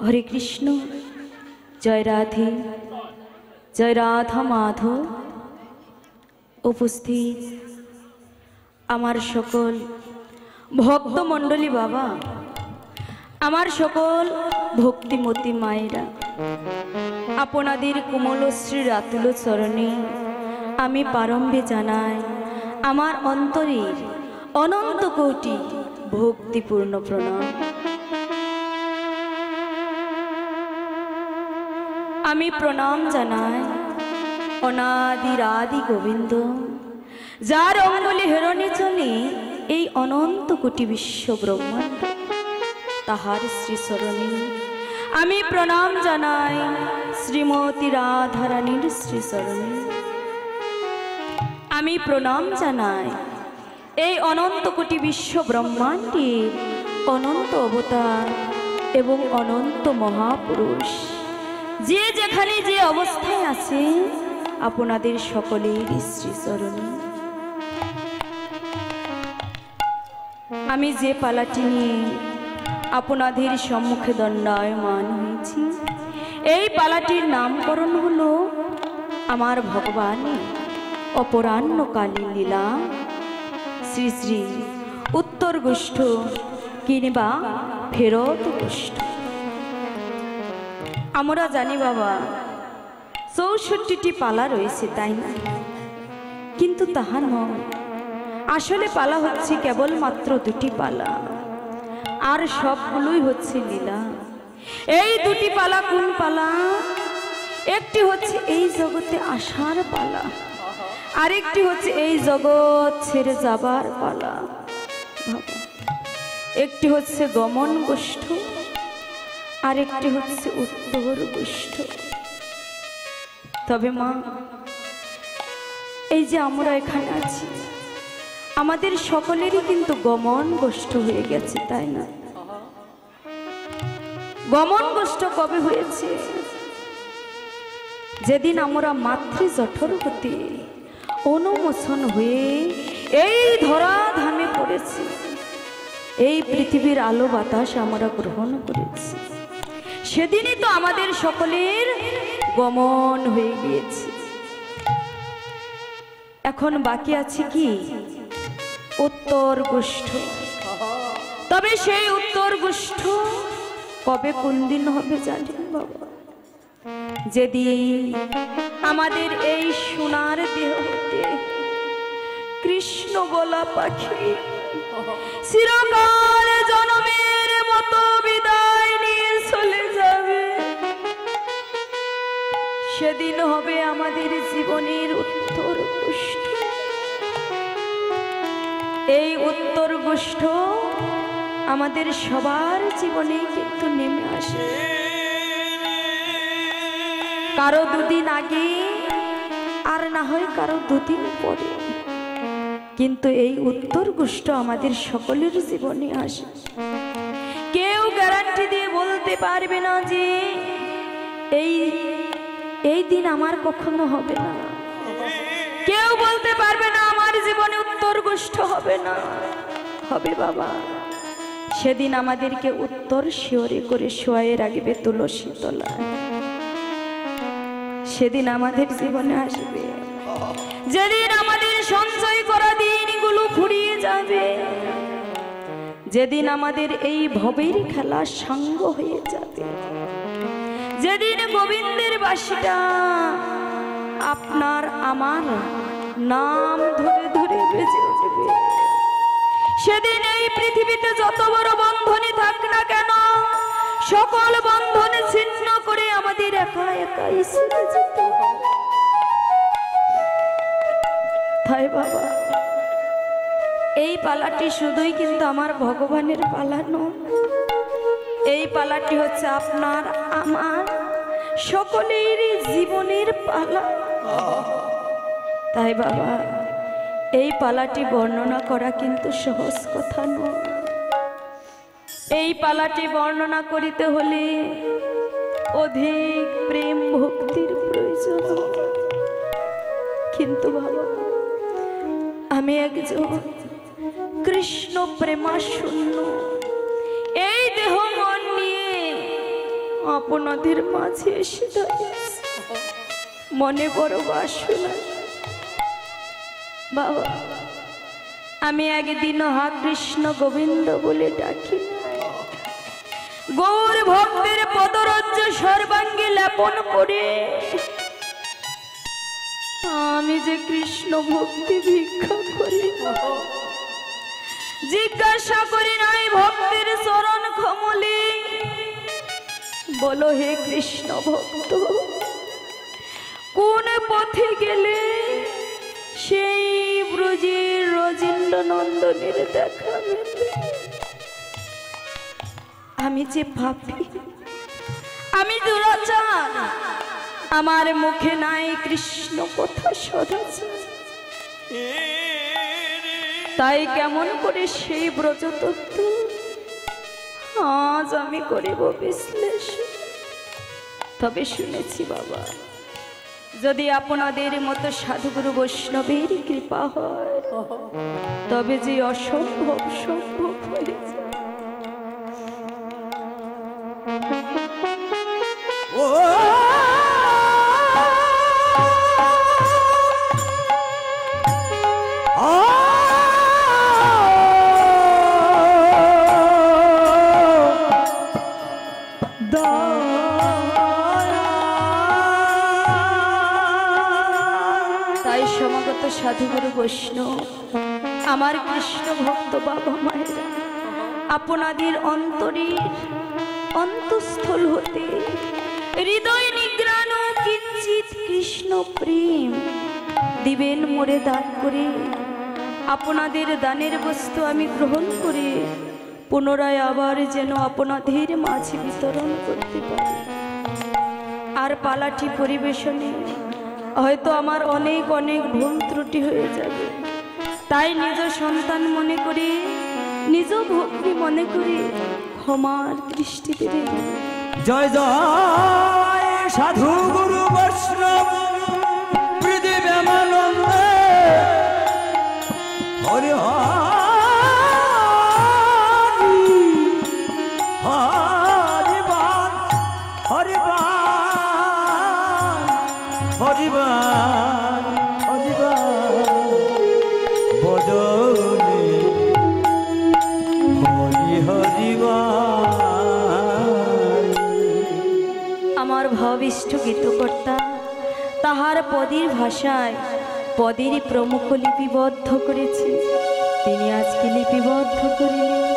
हरे कृष्ण जय राधे जय राधा माधव उपस्थित आमार सकल भक्त मंडली बाबा आमार सकल भक्तिमती मायेरा आपनादेर कोमलश्री रातुल चरणे आमी प्रारम्भे जानाई आमार अंतरेर अनंत कोटि भक्तिपूर्ण प्रणाम। आमी प्रणाम जानाई अनादिर आदि गोविंद जार अंगुली हेरणे चले এই অনন্ত কোটি বিশ্ব ব্রহ্মাণ্ড তাহার শ্রী চরণে আমি প্রণাম জানাই শ্রীমতী রাধারানীর শ্রী চরণে আমি প্রণাম জানাই এই অনন্ত কোটি বিশ্ব ব্রহ্মাণ্ডের অনন্ত অবতার এবং অনন্ত মহাপুরুষ যে যেখানে যে অবস্থায় আছে আপনাদের সকলের শ্রী চরণে আমি যে পালাটি নিয়ে আপনাদের সম্মুখে দণ্ডায়মান হয়েছি এই পালাটির নামকরণ হলো আমার ভগবান অপরাহ্নকালীন লীলা শ্রী শ্রী উত্তর গোষ্ঠ কিংবা ফেরত গোষ্ঠ। আমরা জানি বাবা 64টি পালা রয়েছে তাই না, কিন্তু তাহা নয়, আসলে পালা হচ্ছে কেবলমাত্র দুটি পালা আর সবগুলোই হচ্ছে লীলা। এই দুটি পালা কোন পালা? একটি হচ্ছে এই জগতে আসার পালা, আরেকটি হচ্ছে এই জগৎ ছেড়ে যাবার পালা। একটি হচ্ছে গমন গোষ্ঠ, আরেকটি হচ্ছে উত্তর গোষ্ঠ। তবে মা, এই যে আমরা এখানে আছি আমাদের সকলেরই কিন্তু গমন গোষ্ঠ হয়ে গেছে তাই না? গমন গোষ্ঠ কবে হয়েছে? যেদিন আমরা মাতৃ জঠর হতে অনুমোচন হয়ে এই ধরা ধামে পড়েছি, এই পৃথিবীর আলো বাতাস আমরা গ্রহণ করেছি, সেদিনই তো আমাদের সকলের গমন হয়ে গিয়েছে। এখন বাকি আছে কি? উত্তর গোষ্ঠ। তবে সেই উত্তর গোষ্ঠ কবে কোন দিন হবে জানেন বাবা? যেদিন আমাদের এই সোনার দেহ হতে কৃষ্ণ বলা পাখি চিরকাল জনমের মতো বিদায় নিয়ে চলে যাবে, সেদিন হবে আমাদের জীবনের উত্তর গোষ্ঠ। এই উত্তর গোষ্ঠ আমাদের সবার জীবনে কিন্তু নেমে আসে, কারো দুদিন আগে আর না হয় কারো দুদিন পরে, কিন্তু এই উত্তর গোষ্ঠ আমাদের সকলের জীবনে আসে। কেউ গ্যারান্টি দিয়ে বলতে পারবে না যে এই দিন আমার কখনো হবে না, কেউ বলতে পারবে না আমার জীবনে উত্তর গোষ্ঠ হবে না। হবে বাবা, সেদিন আমাদেরকে উত্তর শিওরে করে শোয়ে রাখবে তুলসী তলায়। সেদিন আমাদের জীবনে আসবে যেদিন আমাদের সঞ্চয় করা দিনগুলো ফুরিয়ে যাবে, যেদিন আমাদের এই ভবের খেলা সাঙ্গ হয়ে যাবে, যেদিন গোবিন্দের বাঁশিটা আপনার আমার নাম ধরে ধরে বেজে উঠবে, সেদিন এই পৃথিবীতে যত বড় বন্ধনই থাক না কেন সকল বন্ধন ছিন্ন করে আমাদের একা একাই ছেড়ে যেতে হবে। তাই বাবা, এই পালাটি শুধুই কিন্তু আমার ভগবানের পালা নয়, এই পালাটি হচ্ছে আপনার আমার সকলের জীবনের পালা। তাই বাবা, এই পালাটি বর্ণনা করা কিন্তু সহজ কথা নয়। এই পালাটি বর্ণনা করিতে হলে অধিক প্রেম ভক্তির প্রয়োজন। কিন্তু বাবা, আমি একজন কৃষ্ণ প্রেমা শূন্য এই দেহ মন নিয়ে আপনাদের মাঝে এসে দাঁড়িয়েছি। মনে বড় বাসনা বাবা, আমি একদিনও হা কৃষ্ণ গোবিন্দ বলে ডাকি নাই। গৌর ভক্তের পদরজ্জ সর্বাঙ্গে লেপন করে আমি যে কৃষ্ণ ভক্তি ভিক্ষা করি, জিজ্ঞাসা করি নাই ভক্তের চরণ কমলে, বলো হে কৃষ্ণ ভক্ত, কোন পথে গেলে সেই ব্রজের রজীন্দ্র নন্দনের দেখা মেলে? আমি যে পাপী, আমি দুরাচার, আমার মুখে নাই কৃষ্ণ কথা সদাচার। তাই কেমন করে সেই ব্রজ তত্ত্ব আজ আমি করিব বিশ্লেষণ। তবে শুনেছি বাবা, যদি আপনাদের মতো সাধুগুরু বৈষ্ণবের কৃপা হয়, তবে যে অসম্ভব সম্ভব হয়ে যায়। তাই সমাগত সাধুগুরু বৈষ্ণব, আমার কৃষ্ণ ভক্ত বাবা মায়েরা, আপনাদের অন্তরের অন্তঃস্থল হতে হৃদয় নিগ্রাণ কিঞ্চিত কৃষ্ণ প্রেম দিবেন মোরে দান করে। আপনাদের দানের বস্তু আমি গ্রহণ করে পুনরায় আবার যেন আপনাদের মাঝে বিতরণ করতে পারি। আর পালাটি পরিবেশনে হয়তো আমার অনেক অনেক ভুল ত্রুটি হয়ে যাবে, তাই নিজ সন্তান মনে করে, নিজ ভক্তি মনে করে ক্ষমার দৃষ্টিতে দেখুন। জয় জয় সাধু গুরু বৈষ্ণব প্রীতি প্রেমানন্দ হরি হরিবান হরিবান হরিবান হরিবান বদনে হরি হরিবান। আমার ভবিষ্ঠ গীতকর্তা তাহার পদের ভাষায় পদের প্রমুখ লিপিবদ্ধ করেছে, তিনি আজকে লিপিবদ্ধ করিলেন।